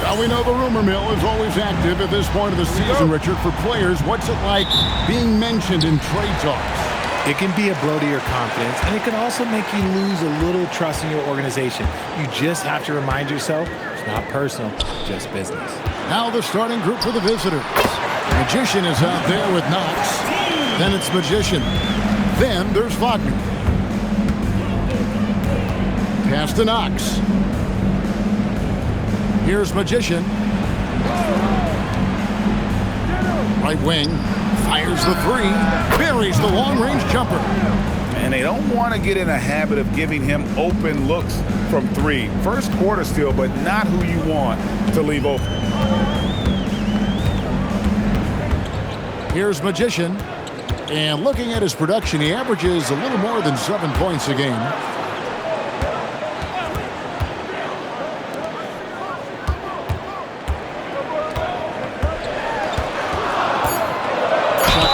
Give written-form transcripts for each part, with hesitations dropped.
Well, we know the rumor mill is always active at this point of the season, Richard. For players, what's it like being mentioned in trade talks? It can be a blow to your confidence, and it can also make you lose a little trust in your organization. You just have to remind yourself it's not personal, just business. Now the starting group for the visitors. Magician is out there with Knox. Then it's Magician. Then there's Wagner. Pass to Knox. Here's Magician. Right wing. Fires the three. Buries the long-range jumper. And they don't want to get in a habit of giving him open looks from three. First quarter still, but not who you want to leave open. Here's Magician. And looking at his production, he averages a little more than 7 points a game.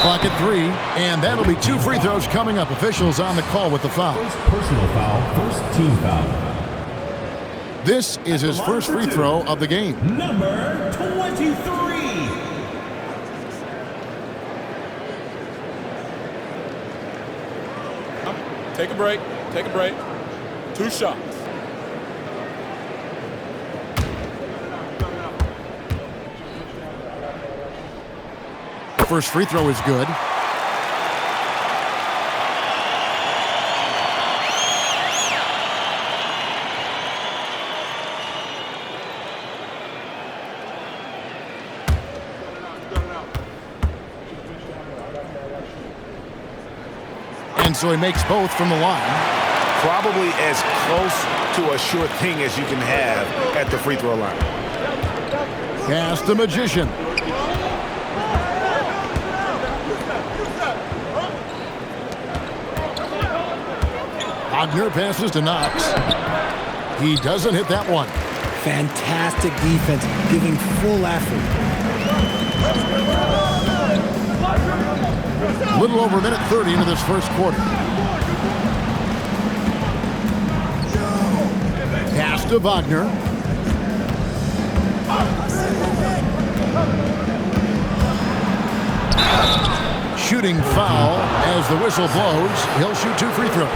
Clock at 3, and that'll be 2 free throws coming up. Officials on the call with the foul. First personal foul, first team foul. This is his first free throw of the game. Number 23. Take a break. Take a break. 2 shots. First free throw is good. And so he makes both from the line. Probably as close to a sure thing as you can have at the free throw line. Pass the Magician. Wagner passes to Knox. He doesn't hit that one. Fantastic defense, giving full effort. A little over a minute 30 into this first quarter. Pass to Wagner. Shooting foul as the whistle blows. He'll shoot 2 free throws.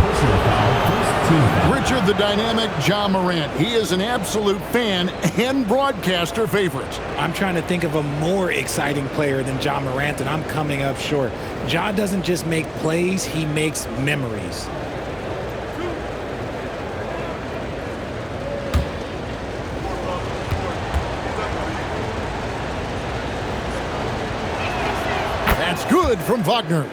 Richard, the dynamic Ja Morant. He is an absolute fan and broadcaster favorite. I'm trying to think of a more exciting player than Ja Morant, and I'm coming up short. Ja doesn't just make plays, he makes memories. That's good from Wagner.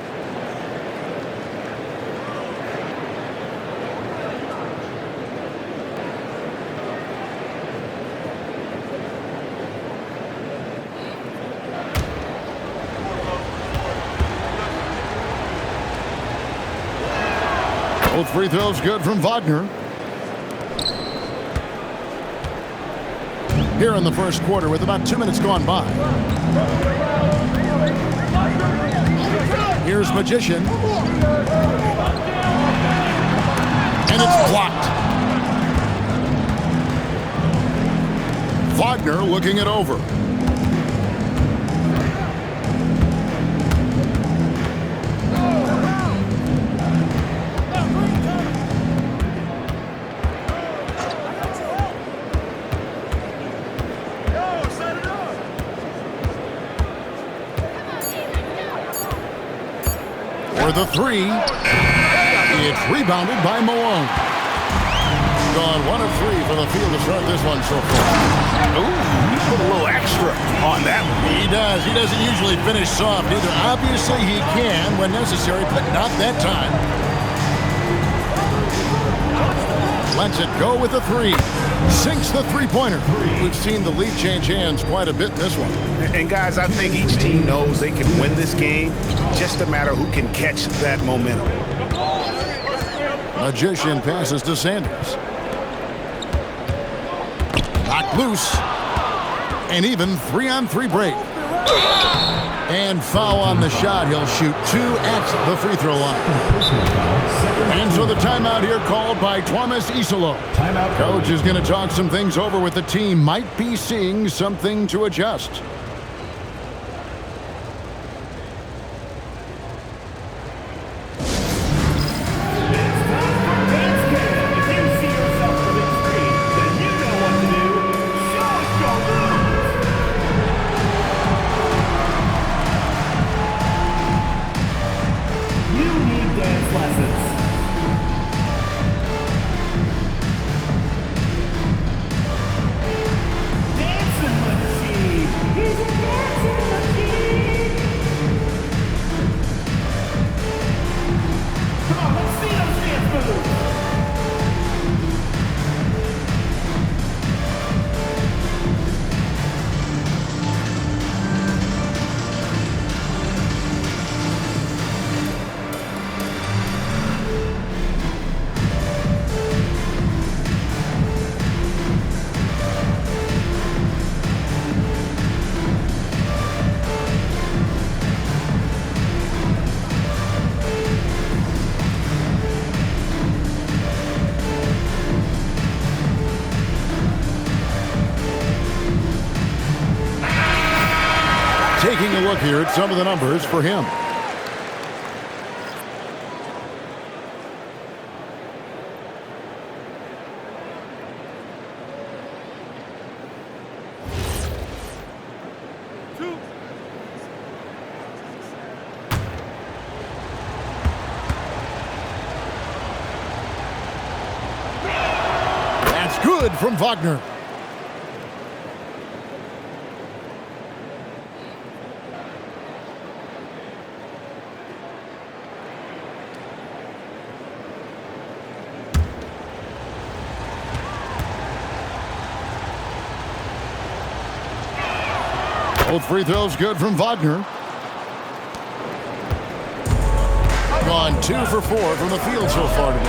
Both free throws good from Wagner. Here in the first quarter with about 2 minutes gone by. Here's Magician. And it's blocked. Wagner looking it over. For the three, it's rebounded by Malone. Gone 1 of 3 for the field to start this one so far. Ooh, he put a little extra on that one. He does. He doesn't usually finish soft either. Obviously, he can when necessary, but not that time. Lets it go with the 3. Sinks the three-pointer. We've seen the lead change hands quite a bit in this one. And guys, I think each team knows they can win this game. Just a matter who can catch that momentum. Magician passes to Sanders. Knocked loose. And even 3-on-3 break. And foul on the shot. He'll shoot 2 at the free throw line. And so the timeout here called by Thomas Isolo. Timeout. Coach is going to talk some things over with the team. Might be seeing something to adjust. Taking a look here at some of the numbers for him. That's good from Wagner. Both free throws good from Wagner. Gone 2 for 4 from the field so far today.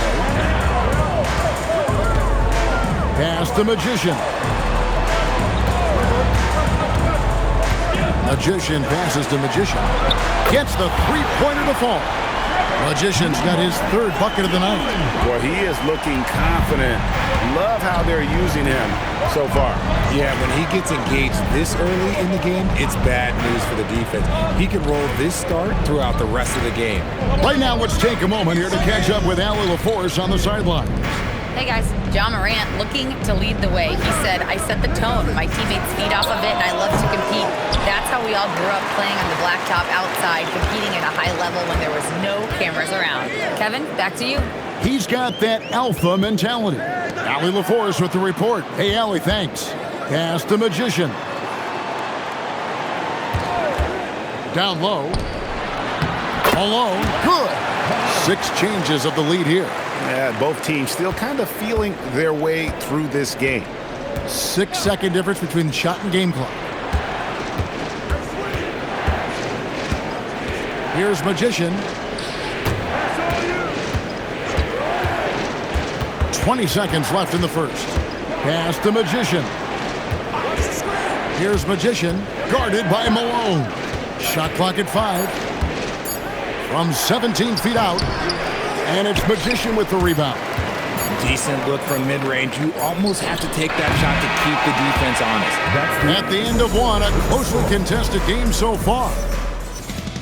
Pass the Magician. Magician passes to Magician. Gets the three-pointer to fall. Magician's got his third bucket of the night. Well, he is looking confident. Love how they're using him so far. Yeah, when he gets engaged this early in the game, it's bad news for the defense. He can roll this start throughout the rest of the game. Right now, let's take a moment here to catch up with Allie LaForce on the sideline. Hey guys, Ja Morant looking to lead the way. He said, I set the tone. My teammates feed off of it and I love to compete. That's how we all grew up, playing on the blacktop outside, competing at a high level when there was no cameras around. Kevin, back to you. He's got that alpha mentality. Allie LaForce with the report. Hey, Allie, thanks. Pass the Magician. Down low. Alone. Good. 6 changes of the lead here. Yeah, both teams still kind of feeling their way through this game. 6-second difference between shot and game clock. Here's Magician. 20 seconds left in the first. Pass to Magician. Here's Magician, guarded by Malone. Shot clock at 5. From 17 feet out. And it's Magician with the rebound. Decent look from mid-range. You almost have to take that shot to keep the defense honest. At the end of one, a closely contested game so far.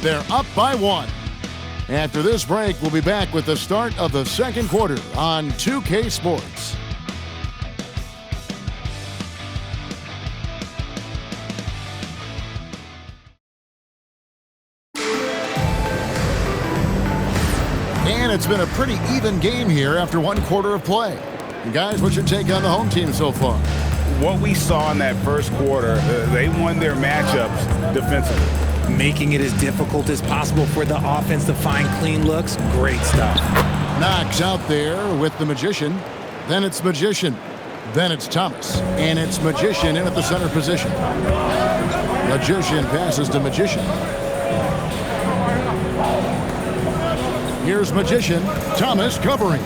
They're up by 1. After this break, we'll be back with the start of the second quarter on 2K Sports. And it's been a pretty even game here after one quarter of play. And guys, what's your take on the home team so far? What we saw in that first quarter, they won their matchups defensively. Making it as difficult as possible for the offense to find clean looks. Great stuff. Knox out there with the Magician. Then it's Magician. Then it's Thomas. And it's Magician in at the center position. Magician passes to Magician. Here's Magician. Thomas covering.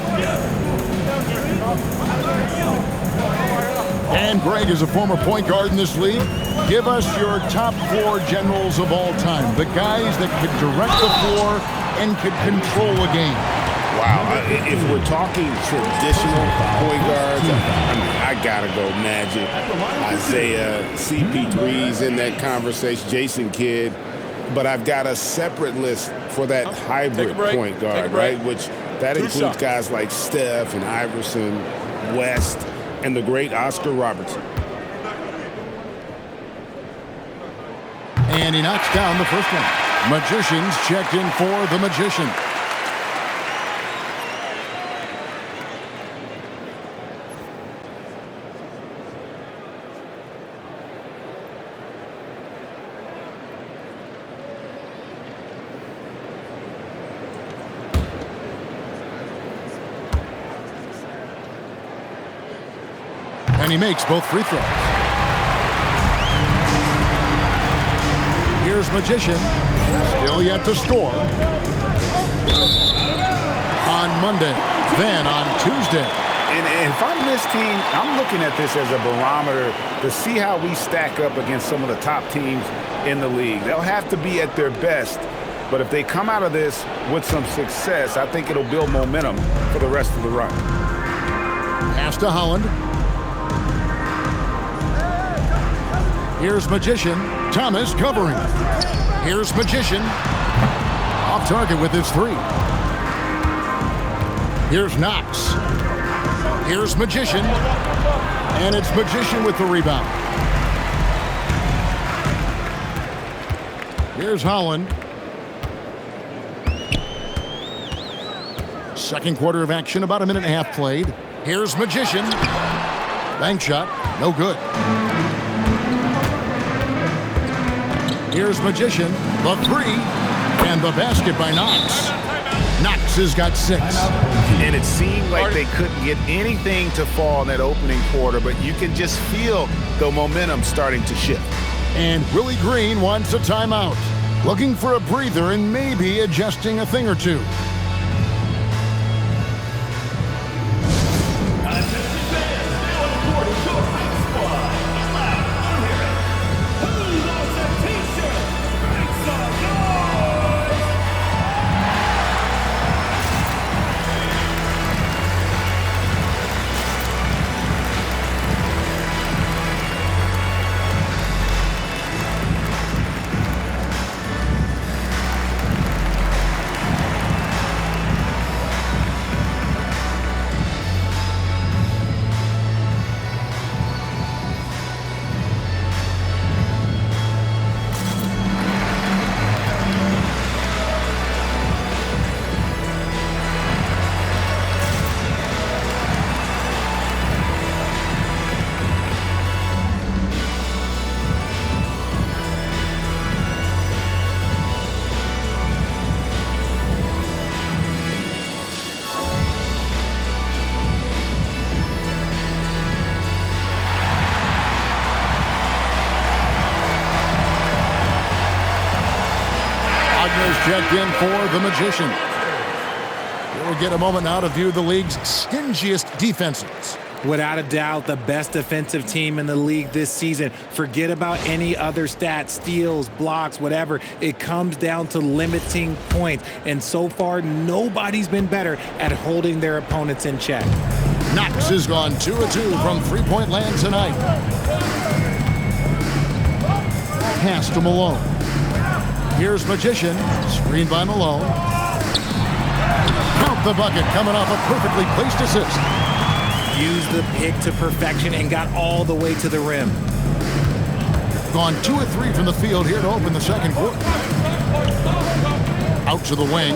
And Greg is a former point guard in this league. Give us your top 4 generals of all time. The guys that could direct the floor and could control a game. Wow. If we're talking traditional point guards, I got to go Magic. Isaiah, CP3's in that conversation, Jason Kidd. But I've got a separate list for that hybrid point guard, right? Which that includes guys like Steph and Iverson, West, and the great Oscar Robertson. And he knocks down the first one. Magicians checked in for the Magician. And he makes both free throws. Here's Magician. Still yet to score. On Monday. Then on Tuesday. And if I'm this team, I'm looking at this as a barometer to see how we stack up against some of the top teams in the league. They'll have to be at their best. But if they come out of this with some success, I think it'll build momentum for the rest of the run. Pass to Holland. Here's Magician. Thomas covering. Here's Magician. Off target with his three. Here's Knox. Here's Magician. And it's Magician with the rebound. Here's Holland. Second quarter of action, about a minute and a half played. Here's Magician. Bank shot, no good. Here's Magician, the three, and the basket by Knox. Knox has got 6. And it seemed like they couldn't get anything to fall in that opening quarter, but you can just feel the momentum starting to shift. And Willie Green wants a timeout. Looking for a breather and maybe adjusting a thing or two. Checked in for the Magician. We'll get a moment now to view the league's stingiest defenses. Without a doubt, the best defensive team in the league this season. Forget about any other stats, steals, blocks, whatever. It comes down to limiting points. And so far, nobody's been better at holding their opponents in check. Knox has gone 2 of 2 from three-point land tonight. Pass to Malone. Here's Magician, screened by Malone. Count the bucket, coming off a perfectly placed assist. Used the pick to perfection and got all the way to the rim. Gone 2 of 3 from the field here to open the second quarter. Out to the wing.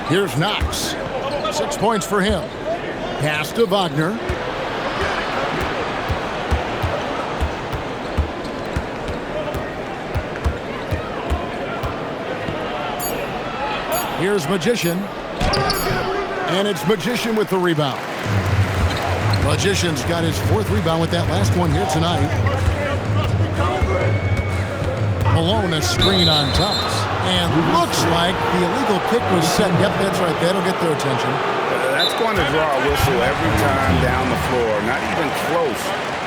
Here's Knox. 6 points for him. Pass to Wagner. Here's Magician. And it's Magician with the rebound. Magician's got his 4th rebound with that last one here tonight. Malone a screen on Thomas. And looks like the illegal kick was set. Yep, that's right. That'll get their attention. That's going to draw a whistle every time down the floor. Not even close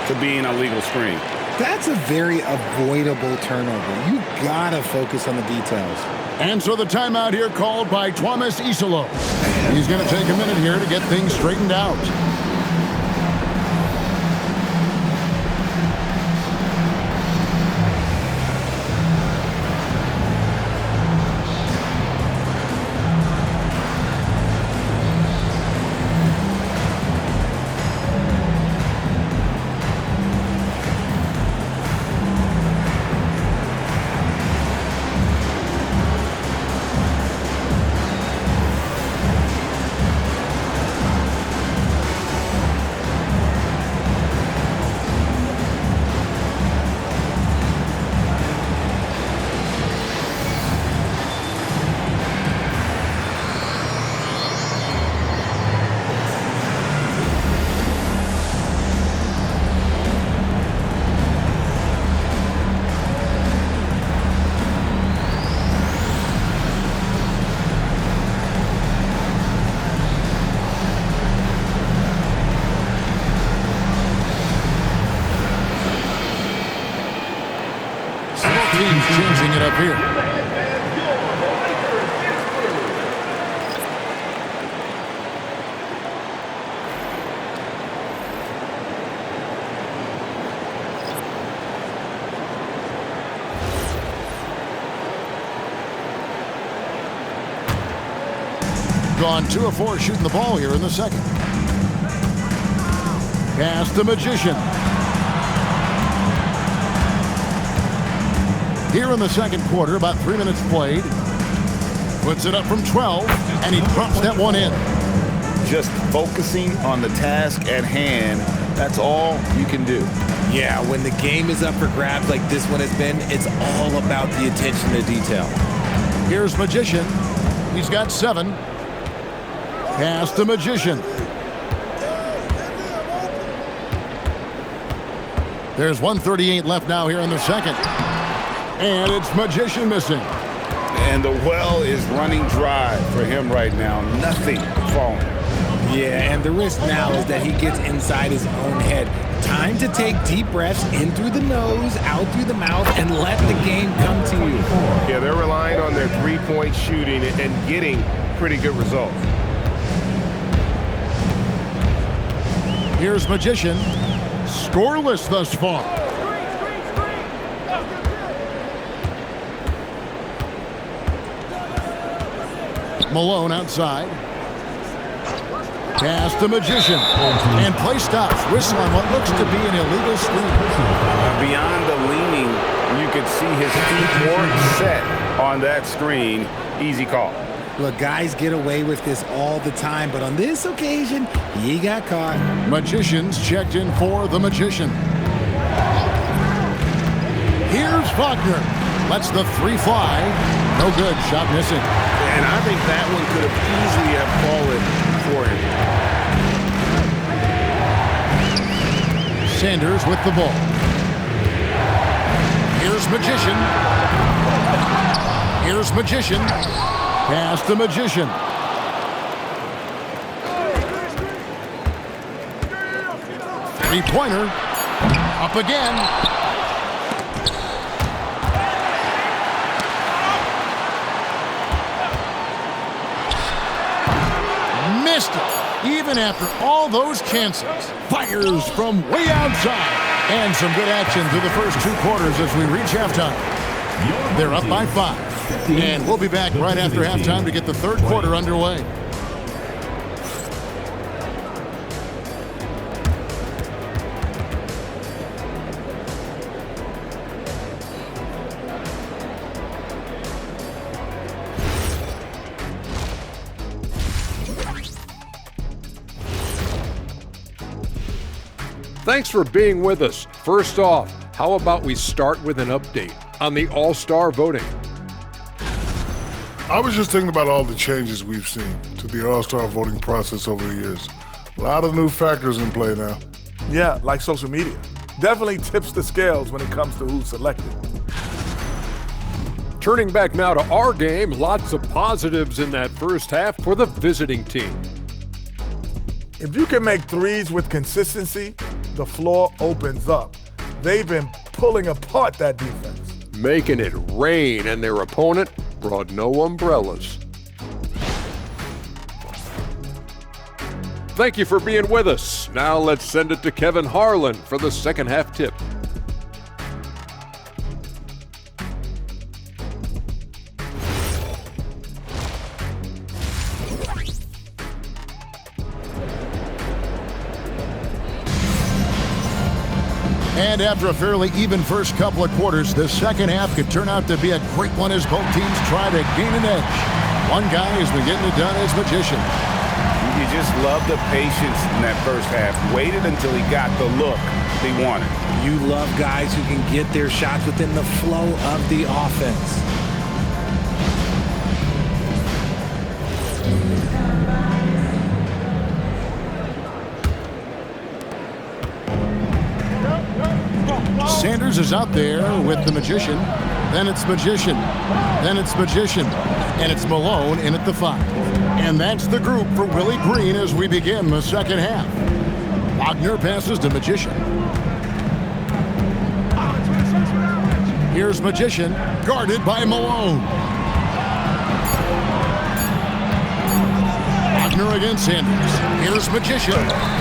to being a legal screen. That's a very avoidable turnover. You gotta focus on the details. And so the timeout here called by Thomas Isolo. He's going to take a minute here to get things straightened out. Teams changing it up here. Gone 2 of 4 shooting the ball here in the second. Pass the Magician. Here in the second quarter, about 3 minutes played. Puts it up from 12, and he drops that one in. Just focusing on the task at hand, that's all you can do. Yeah, when the game is up for grabs like this one has been, it's all about the attention to detail. Here's Magician. He's got 7. Pass the Magician. There's 1:38 left now here in the second. And it's Magician missing. And the well is running dry for him right now. Nothing falling. Yeah, and the risk now is that he gets inside his own head. Time to take deep breaths in through the nose, out through the mouth, and let the game come to you. Yeah, they're relying on their three-point shooting and getting pretty good results. Here's Magician. Scoreless thus far. Malone outside. Pass the Magician. And play stops. Whistle on what looks to be an illegal screen. Beyond the leaning, you could see his feet weren't set on that screen. Easy call. Look, guys get away with this all the time, but on this occasion, he got caught. Magician's checked in for the Magician. Here's Wagner. Lets the 3 fly. No good. Shot missing. And I think that one could have easily have fallen for him. Sanders with the ball. Here's Magician. Here's Magician. Pass the Magician. Three-pointer. Up again. Missed it. Even after all those chances. Fires from way outside. And some good action through the first 2 quarters as we reach halftime. They're up by 5. And we'll be back right after halftime to get the third quarter underway. Thanks for being with us. First off, how about we start with an update on the All-Star voting? I was just thinking about all the changes we've seen to the All-Star voting process over the years. A lot of new factors in play now. Yeah, like social media. Definitely tips the scales when it comes to who's selected. Turning back now to our game, lots of positives in that first half for the visiting team. If you can make threes with consistency, the floor opens up. They've been pulling apart that defense. Making it rain, and their opponent brought no umbrellas. Thank you for being with us. Now let's send it to Kevin Harlan for the second half tip. And after a fairly even first couple of quarters, the second half could turn out to be a great one as both teams try to gain an edge. One guy has been getting it done as magician. You just love the patience in that first half. Waited until he got the look he wanted. You love guys who can get their shots within the flow of the offense. Sanders is out there with the magician. Then it's magician. Then it's magician. And it's Malone in at the 5. And that's the group for Willie Green as we begin the second half. Wagner passes to magician. Here's magician, guarded by Malone. Wagner against Sanders. Here's magician.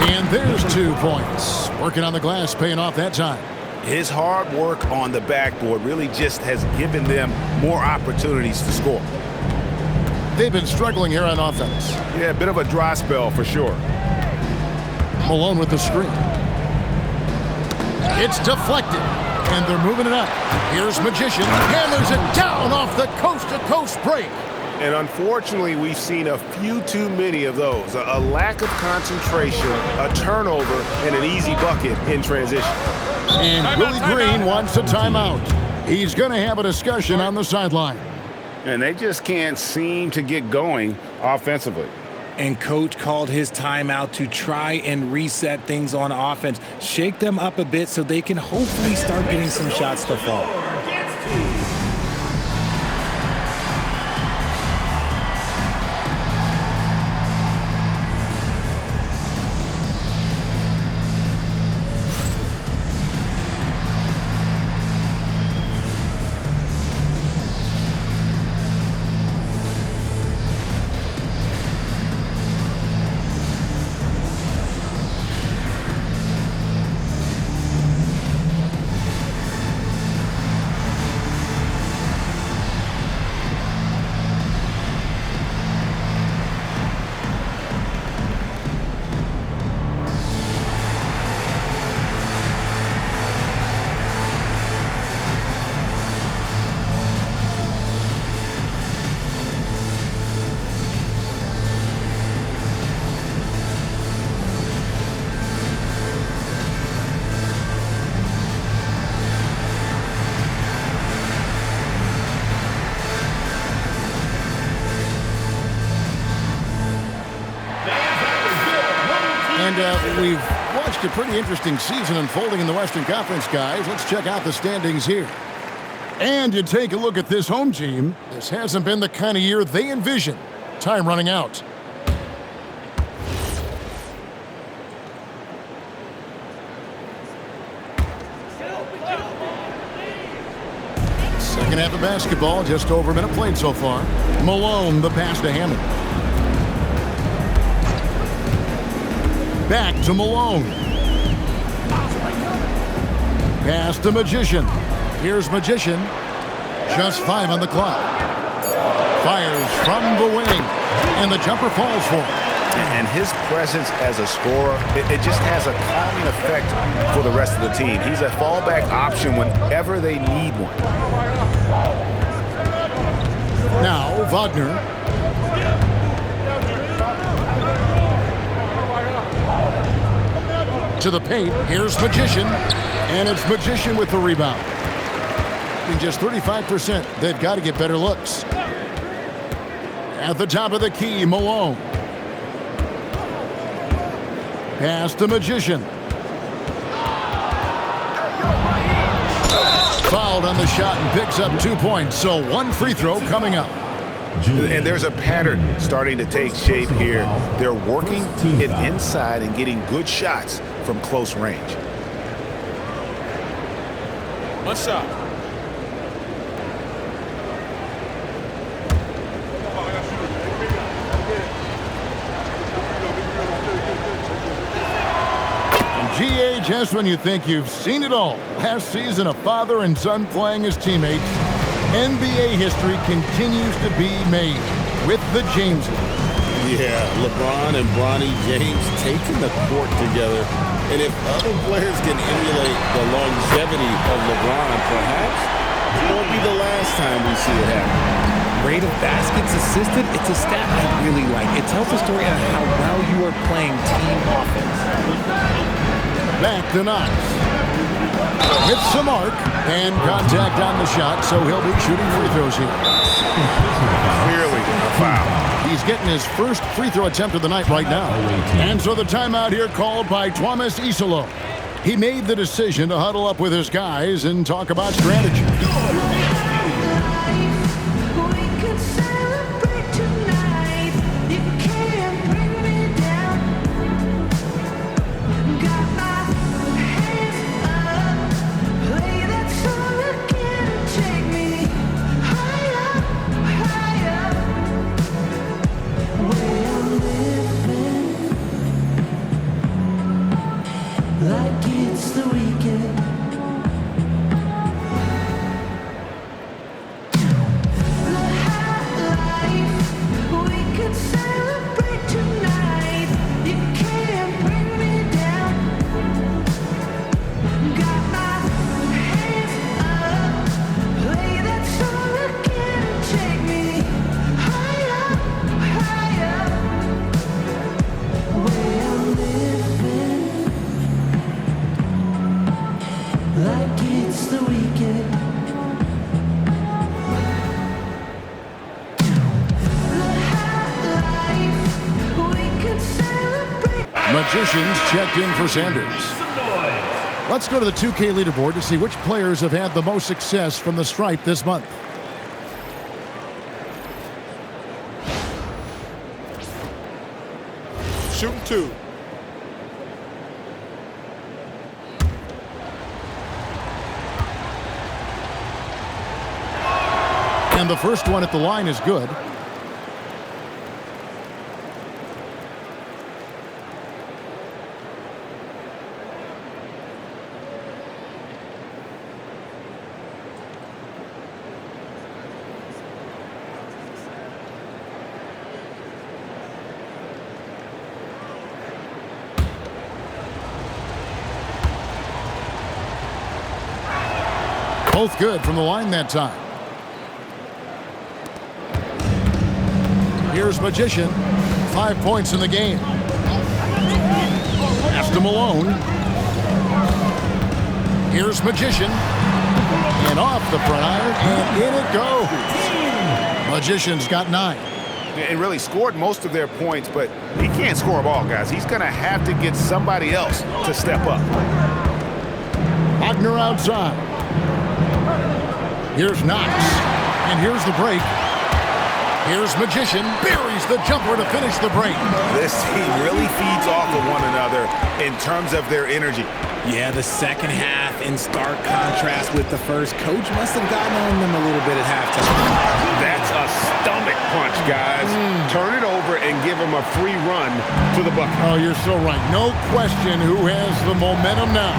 And there's 2 points. Working on the glass, paying off that time. His hard work on the backboard really just has given them more opportunities to score. They've been struggling here on offense. Yeah, a bit of a dry spell for sure. Malone with the screen. It's deflected, and they're moving it up. Here's magician, hammers it down off the coast-to-coast break. And unfortunately, we've seen a few too many of those. A lack of concentration, a turnover, and an easy bucket in transition. And Willie Green wants a timeout. He's going to have a discussion on the sideline. And they just can't seem to get going offensively. And coach called his timeout to try and reset things on offense. Shake them up a bit so they can hopefully start getting some shots to fall. We've watched a pretty interesting season unfolding in the Western Conference, guys. Let's check out the standings here. And you take a look at this home team. This hasn't been the kind of year they envisioned. Time running out. Second half of basketball, just over a minute played so far. Malone, the pass to Hammond. Back to Malone. Pass to Magician. Here's Magician. Just 5 on the clock. Fires from the wing. And the jumper falls for him. And his presence as a scorer, it just has a calming effect for the rest of the team. He's a fallback option whenever they need one. Now, Wagner. To the paint. Here's Magician. And it's Magician with the rebound. In just 35%, they've got to get better looks. At the top of the key, Malone. Pass to Magician. Fouled on the shot and picks up 2 points. So 1 free throw coming up. And there's a pattern starting to take shape here. They're working it inside and getting good shots from close range. One shot. GA, just when you think you've seen it all. Last season, a father and son playing as teammates. NBA history continues to be made with the Jameses. Yeah, LeBron and Bronny James taking the court together. And if other players can emulate the longevity of LeBron, perhaps it won't be the last time we see it happen. Rate of baskets assisted, it's a stat I really like. It tells a story on how well you are playing team offense. Back to Knox. Hits the mark and contact on the shot, so he'll be shooting free throws here. Clearly a foul. He's getting his first free throw attempt of the night right now. And so the timeout here called by Thomas Isolo. He made the decision to huddle up with his guys and talk about strategy. Magicians checked in for Sanders. Let's go to the 2K leaderboard to see which players have had the most success from the stripe this month. Shooting 2. And the first one at the line is good. Both good from the line that time. Here's Magician. 5 points in the game. Pass to Malone. Here's Magician. And off the front iron, and in it goes. Magician's got 9. And really scored most of their points, but he can't score a ball, guys. He's going to have to get somebody else to step up. Wagner outside. Here's Knox. And here's the break. Here's Magician. Buries the jumper to finish the break. This team really feeds off of one another in terms of their energy. Yeah, the second half in stark contrast with the first. Coach must have gotten on them a little bit at halftime. That's a stomach punch, guys. Turn it over and give them a free run to the bucket. Oh, you're so right. No question who has the momentum now.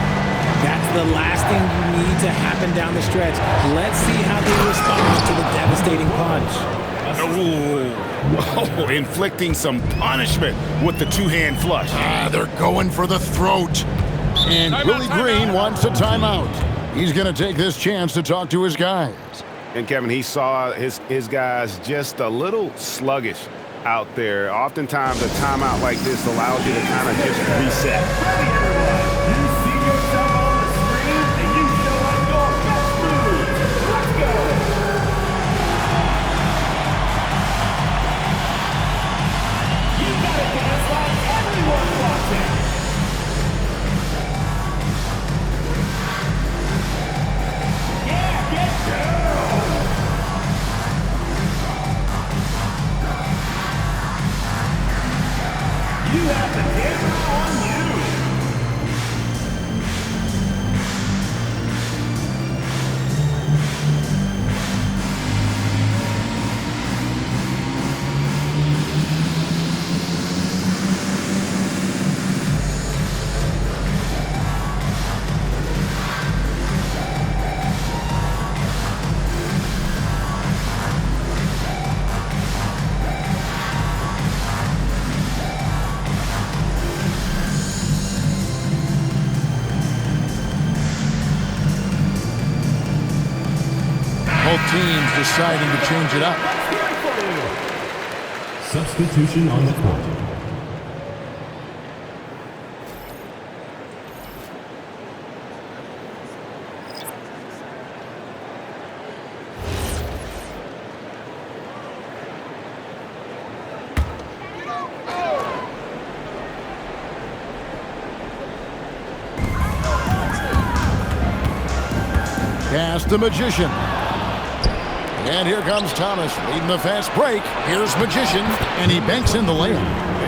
That's the last thing you need to happen down the stretch. Let's see how they respond to the devastating punch. Oh, inflicting some punishment with the two-hand flush. They're going for the throat. And Willie Green wants a timeout. He's going to take this chance to talk to his guys. And Kevin, he saw his guys just a little sluggish out there. Oftentimes a timeout like this allows you to kind of just reset. teams deciding to change it up. Substitution on the court. Pass the Magician. And here comes Thomas leading the fast break. Here's Magician, and he banks in the layup.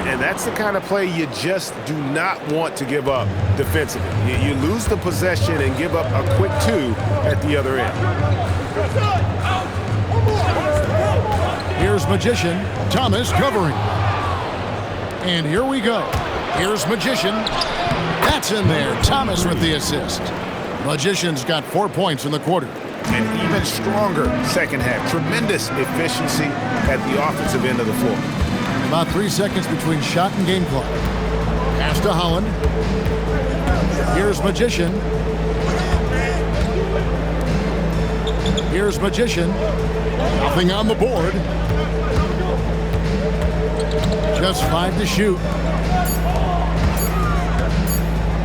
And that's the kind of play you just do not want to give up defensively. You lose the possession and give up a quick 2 at the other end. Here's Magician. Thomas covering. And here we go. Here's Magician. That's in there. Thomas with the assist. Magician's got 4 points in the quarter. An even stronger second half. Tremendous efficiency at the offensive end of the floor. About 3 seconds between shot and game clock. Pass to Holland. Here's Magician. Here's Magician. Nothing on the board. Just 5 to shoot.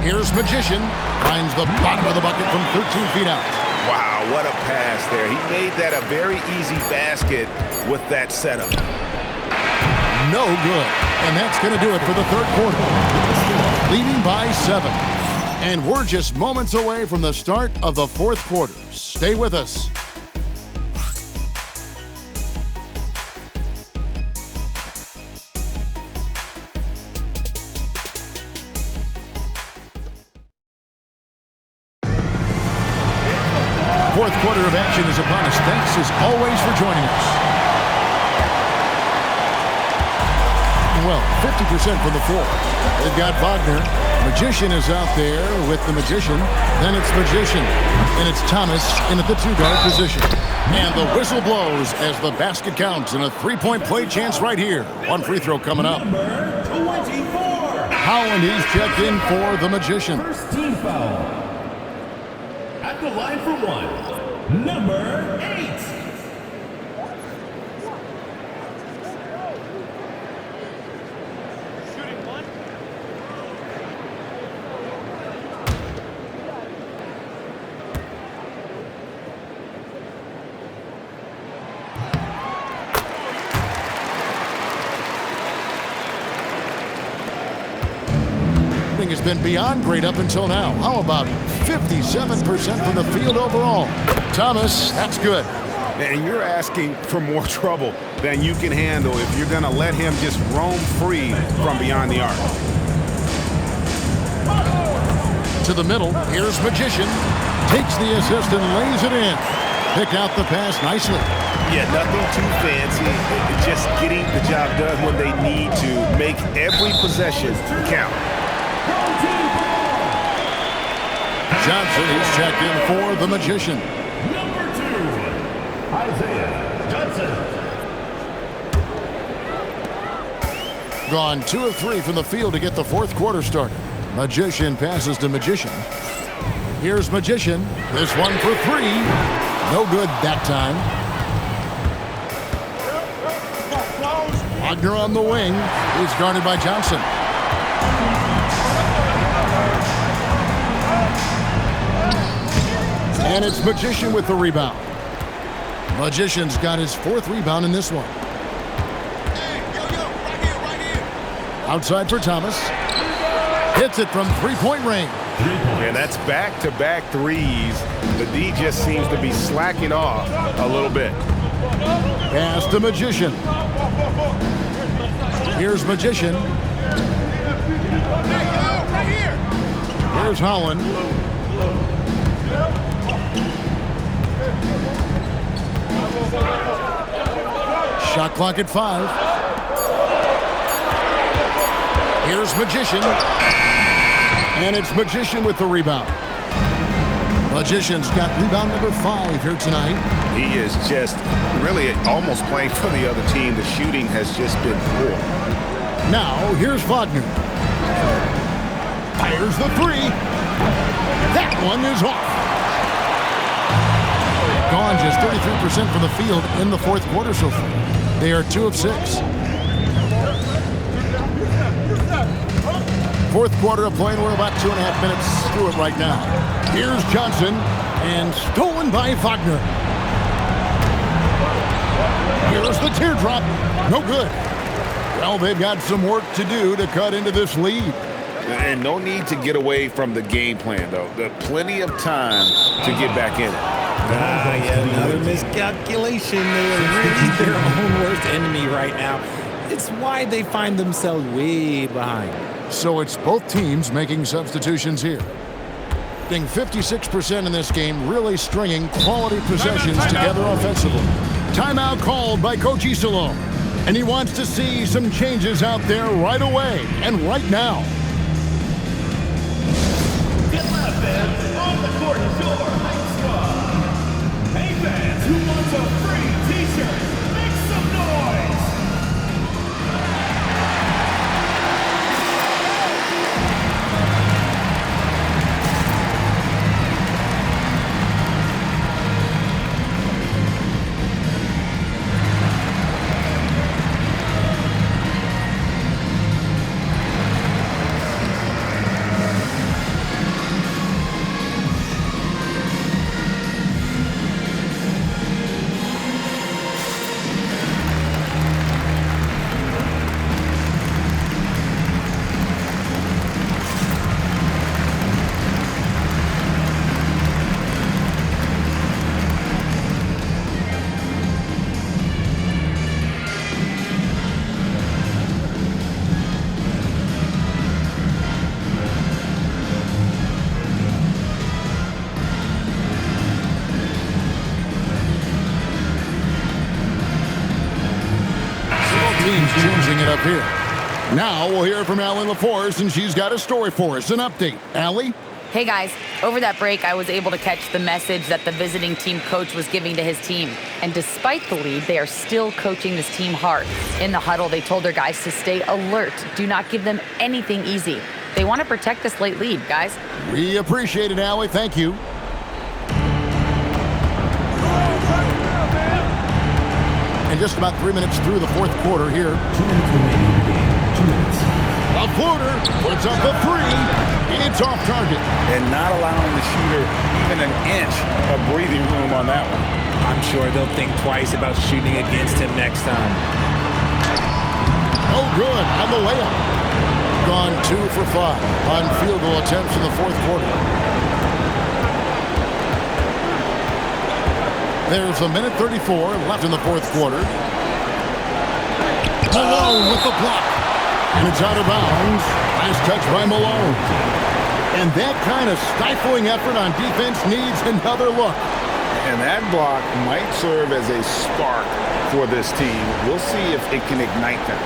Here's Magician. Finds the bottom of the bucket from 13 feet out. Wow, what a pass there. He made that a very easy basket with that setup. No good. And that's going to do it for the third quarter. Leading by 7. And we're just moments away from the start of the fourth quarter. Stay with us. Fourth quarter of action is upon us. Thanks as always for joining us. Well, 50% from the floor. They've got Wagner. Magician is out there with the Magician. Then it's Magician. And it's Thomas in at the 2-guard position. And the whistle blows as the basket counts and a 3-point play chance right here. One free throw coming up. Number 24. Howland, he's checked in for the Magician. First team foul. At the line for 1. Number 8. Has been beyond great up until now. How about 57% from the field overall? Thomas, that's good. And you're asking for more trouble than you can handle if you're going to let him just roam free from beyond the arc. To the middle, here's Magician. Takes the assist and lays it in. Pick out the pass nicely. Yeah, nothing too fancy. Just getting the job done when they need to. Make every possession count. Johnson is checked in for the Magician. Number 2, Isaiah Johnson. Gone 2 of 3 from the field to get the fourth quarter started. Magician passes to Magician. Here's Magician. This one for 3. No good that time. Wagner on the wing. He's guarded by Johnson. And it's Magician with the rebound. Magician's got his 4th rebound in this one. Outside for Thomas. Hits it from 3-point range. And that's back-to-back threes. The D just seems to be slacking off a little bit. Pass to Magician. Here's Magician. Here's Holland. Shot clock at 5. Here's Magician. And it's Magician with the rebound. Magician's got rebound number 5 here tonight. He is just really almost playing for the other team. The shooting has just been poor. Now, here's Wagner. Fires the 3. That one is off. gone just 33% from the field in the fourth quarter so far. They are 2 of 6. Fourth quarter of play, and we're about 2.5 minutes through it right now. Here's Johnson, and stolen by Wagner. Here's the teardrop. No good. Well, they've got some work to do to cut into this lead. And no need to get away from the game plan, though. There's plenty of time to get back in it. Yeah, another miscalculation. They are really their own worst enemy right now. It's why they find themselves way behind. So it's both teams making substitutions here. Being 56% in this game, really stringing quality possessions together offensively. Timeout called by Coach Iserlohn. And he wants to see some changes out there right away and right now. Get left fans on the court is your home squad. Hey fans, who wants a free t-shirt? Make some noise! Changing it up here. Now we'll hear from Allie LaForce, and she's got a story for us. An update. Allie? Hey guys, over that break, I was able to catch the message that the visiting team coach was giving to his team. And despite the lead, they are still coaching this team hard. In the huddle, they told their guys to stay alert. Do not give them anything easy. They want to protect this late lead, guys. We appreciate it, Allie. Thank you. And just about 3 minutes through the fourth quarter here. 2 minutes remaining in the game. 2 minutes. A floater puts up a three. It's off target. And not allowing the shooter even an inch of breathing room on that one. I'm sure they'll think twice about shooting against him next time. Oh, good. On the layup. Gone 2 for 5 on field goal attempts in the fourth quarter. There's a minute 34 left in the fourth quarter. Malone with the block. And it's out of bounds. Last touch by Malone. And that kind of stifling effort on defense needs another look. And that block might serve as a spark for this team. We'll see if it can ignite them.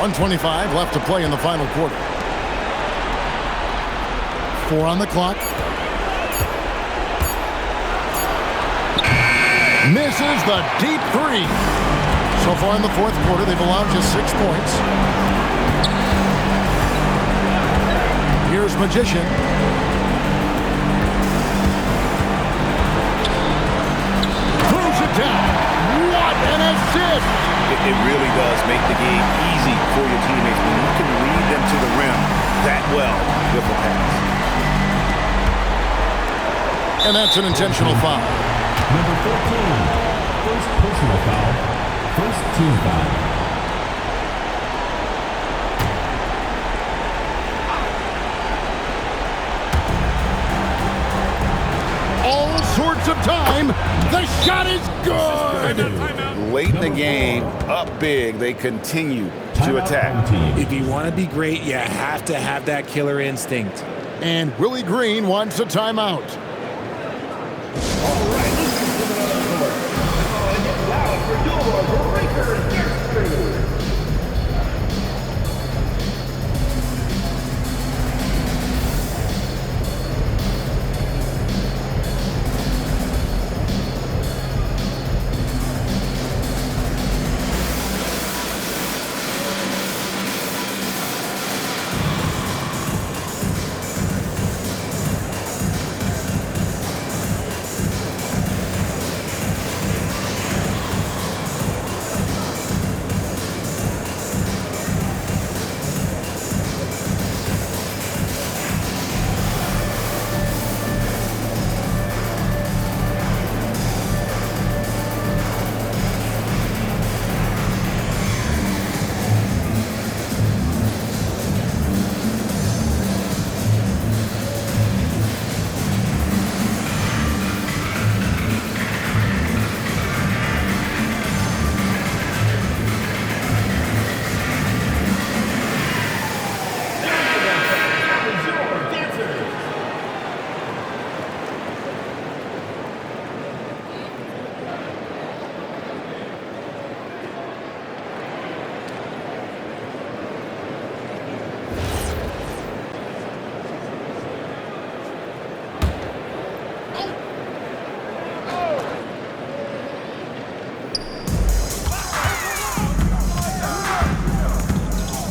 .125 left to play in the final quarter. 4 on the clock. Misses the deep three. So far in the fourth quarter, they've allowed just 6 points. Here's Magician. Throws it down. What an assist! It really does make the game easy for your teammates when you can lead them to the rim that well with the pass. And that's an intentional foul. Number 14. First personal foul. First team foul. All sorts of time. The shot is good. Late in the game, up big, they continue to attack. If you want to be great, you have to have that killer instinct. And Willie Green wants a timeout. All right, let's give it another court. And get loud for your Breakers Gear Crew.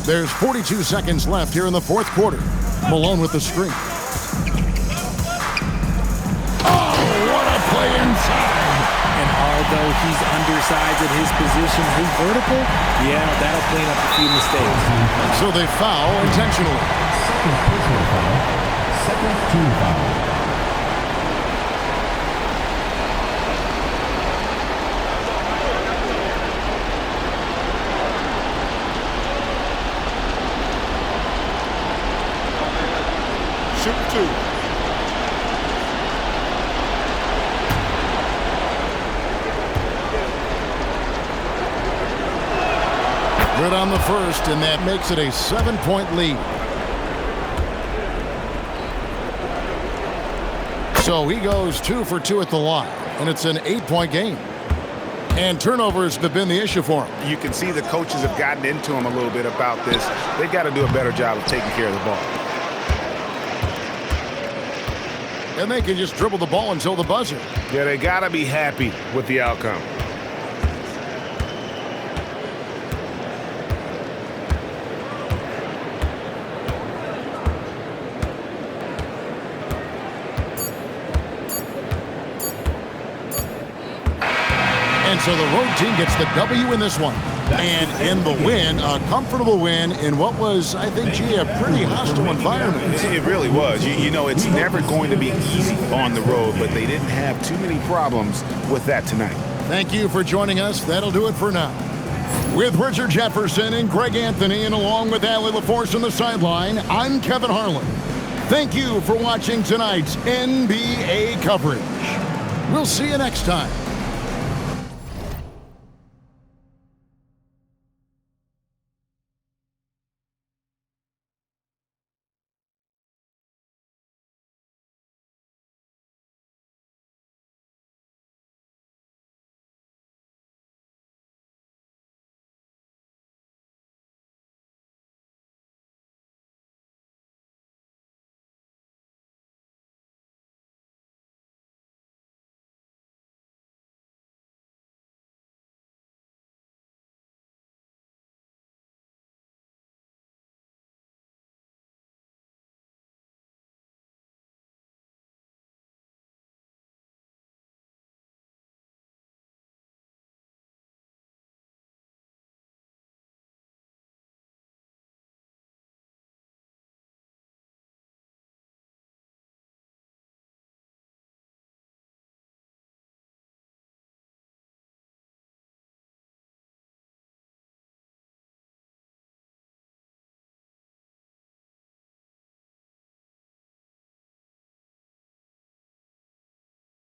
There's 42 seconds left here in the fourth quarter. Malone with the screen. Oh, what a play inside. And although he's undersized at his position, his vertical, yeah, that'll clean up a few mistakes. So they foul intentionally. Second personal foul. Second team foul. Shoot 2. Good on the first, and that makes it a 7-point lead. So he goes 2 for 2 at the line, and it's an 8-point game. And turnovers have been the issue for him. You can see the coaches have gotten into him a little bit about this. They've got to do a better job of taking care of the ball. And they can just dribble the ball until the buzzer. Yeah, they got to be happy with the outcome. And so the road team gets the W in this one. And in the win, a comfortable win in what was, I think, gee, a pretty hostile environment. It really was. You know, it's never going to be easy on the road, but they didn't have too many problems with that tonight. Thank you for joining us. That'll do it for now. With Richard Jefferson and Greg Anthony, and along with Allie LaForce on the sideline, I'm Kevin Harlan. Thank you for watching tonight's NBA coverage. We'll see you next time.